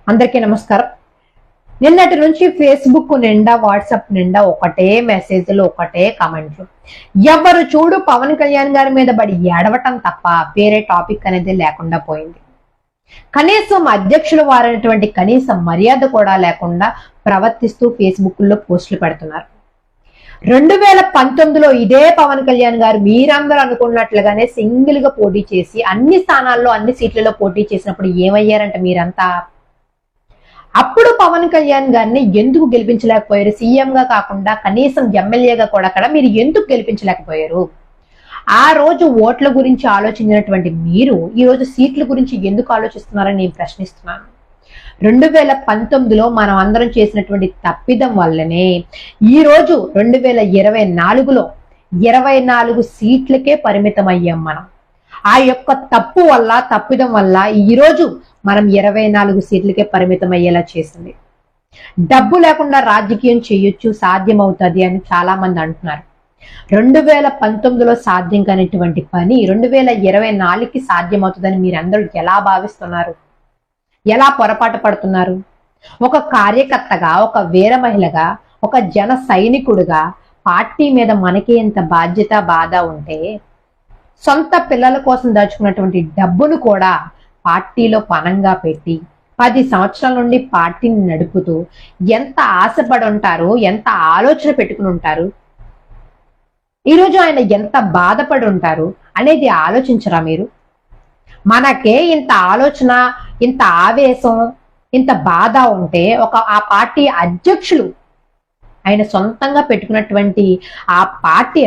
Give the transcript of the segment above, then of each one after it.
అందరికీ నమస్కారం. నిన్నటి నుంచి ఫేస్బుక్ నిండా, వాట్సాప్ నిండా ఒకటే మెసేజ్లు, ఒకటే కామెంట్లు. ఎవరు చూడు పవన్ కళ్యాణ్ గారి మీద బడి ఏడవటం తప్ప వేరే టాపిక్ అనేది లేకుండా పోయింది. కనీసం అధ్యక్షులు వారైనటువంటి కనీసం మర్యాద కూడా లేకుండా ప్రవర్తిస్తూ ఫేస్బుక్ లో పోస్టులు పెడుతున్నారు. 2019లో ఇదే పవన్ కళ్యాణ్ గారు మీరందరూ అనుకున్నట్లుగానే సింగిల్ గా పోటీ చేసి అన్ని స్థానాల్లో అన్ని సీట్లలో పోటీ చేసినప్పుడు ఏమయ్యారంట మీరంతా? అప్పుడు పవన్ కళ్యాణ్ గారిని ఎందుకు గెలిపించలేకపోయారు? సీఎం గా కాకుండా కనీసం ఎమ్మెల్యేగా కూడా మీరు ఎందుకు గెలిపించలేకపోయారు? ఆ రోజు ఓట్ల గురించి ఆలోచించినటువంటి మీరు ఈ రోజు సీట్ల గురించి ఎందుకు ఆలోచిస్తున్నారని నేను ప్రశ్నిస్తున్నాను. 2019లో మనం అందరం చేసినటువంటి తప్పిదం వల్లనే ఈ రోజు 2024లో 24 సీట్లకే పరిమితం అయ్యాం మనం. ఆ యొక్క తప్పు వల్ల, తప్పిదం వల్ల ఈ రోజు మనం 24 సీట్లకే పరిమితం అయ్యేలా చేసింది. డబ్బు లేకుండా రాజకీయం చేయొచ్చు, సాధ్యం అవుతుంది అని చాలా మంది అంటున్నారు. 2019లో సాధ్యం కానిటువంటి పని 2024కి సాధ్యం అవుతుందని మీరందరూ ఎలా భావిస్తున్నారు? ఎలా పొరపాటు పడుతున్నారు? ఒక కార్యకర్తగా, ఒక వీర మహిళగా, ఒక జన సైనికుడుగా పార్టీ మీద మనకి ఎంత బాధ్యత, బాధ ఉంటే సొంత పిల్లల కోసం దాచుకున్నటువంటి డబ్బును కూడా పార్టీలో పణంగా పెట్టి 10 సంవత్సరాల నుండి పార్టీని నడుపుతూ ఎంత ఆశపడి ఉంటారు, ఎంత ఆలోచన పెట్టుకుని ఉంటారు, ఈరోజు ఆయన ఎంత బాధపడి ఉంటారు అనేది ఆలోచించరా మీరు? మనకే ఇంత ఆలోచన, ఇంత ఆవేశం, ఇంత బాధ ఉంటే ఆ పార్టీ అధ్యక్షులు ఆయన సొంతంగా పెట్టుకున్నటువంటి ఆ పార్టీ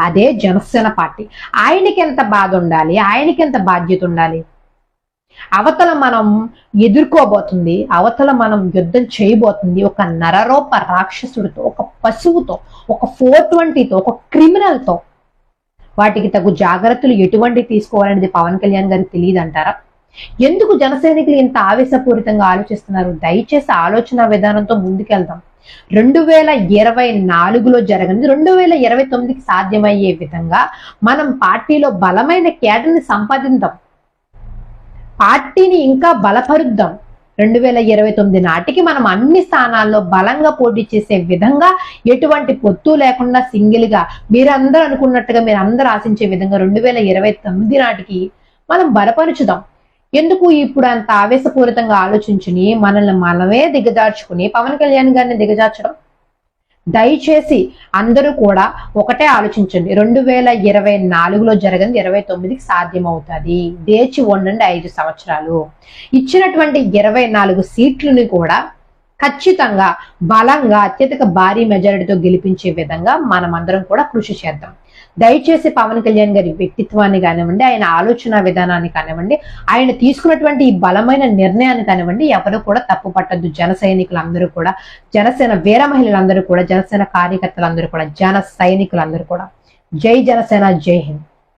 అదే జనసేన పార్టీ. ఆయనకి ఎంత బాధ ఉండాలి, ఆయనకి ఎంత బాధ్యత ఉండాలి? అవతల మనం ఎదుర్కోబోతుంది, అవతల మనం యుద్ధం చేయబోతుంది ఒక నరరూప రాక్షసుడితో, ఒక పశువుతో, ఒక 420తో, ఒక క్రిమినల్తో. వాటికి తగు జాగ్రత్తలు ఎటువంటి తీసుకోవాలనేది పవన్ కళ్యాణ్ గారికి తెలియదు అంటారా? ఎందుకు జన సైనికులు ఇంత ఆవేశపూరితంగా ఆలోచిస్తున్నారు? దయచేసి ఆలోచన విధానంతో ముందుకెళ్దాం. 2024లో జరగనిది 2029కి సాధ్యమయ్యే విధంగా మనం పార్టీలో బలమైన కేడర్ని సంపాదిద్దాం, పార్టీని ఇంకా బలపరుద్దాం. 2029 నాటికి మనం అన్ని స్థానాల్లో బలంగా పోటీ చేసే విధంగా, ఎటువంటి పొత్తు లేకుండా సింగిల్ గా మీరందరూ అనుకున్నట్టుగా, మీరందరూ ఆశించే విధంగా 2029 నాటికి మనం బలపరుచుదాం. ఎందుకు ఇప్పుడు అంత ఆవేశపూరితంగా ఆలోచించుని మనల్ని మనమే దిగజార్చుకుని పవన్ కళ్యాణ్ గారిని దిగజార్చడం? దయచేసి అందరూ కూడా ఒకటే ఆలోచించండి. 2024లో జరగని 29కి సాధ్యం అవుతుంది. వేచి ఉండండి 5 సంవత్సరాలు. ఇచ్చినటువంటి 24 సీట్లని కూడా ఖచ్చితంగా బలంగా అత్యధిక భారీ మెజారిటీతో గెలిపించే విధంగా మనమందరం కూడా కృషి చేద్దాం. దయచేసి పవన్ కళ్యాణ్ గారి వ్యక్తిత్వాన్ని కానివ్వండి, ఆయన ఆలోచన విధానాన్ని కానివ్వండి, ఆయన తీసుకున్నటువంటి ఈ బలమైన నిర్ణయాన్ని కానివ్వండి, ఎవరు కూడా తప్పు పట్టద్దు. జన సైనికులందరూ కూడా, జనసేన వీర మహిళలందరూ కూడా, జనసేన కార్యకర్తలందరూ కూడా, జన సైనికులందరూ కూడా. జై జనసేన, జై హింద్.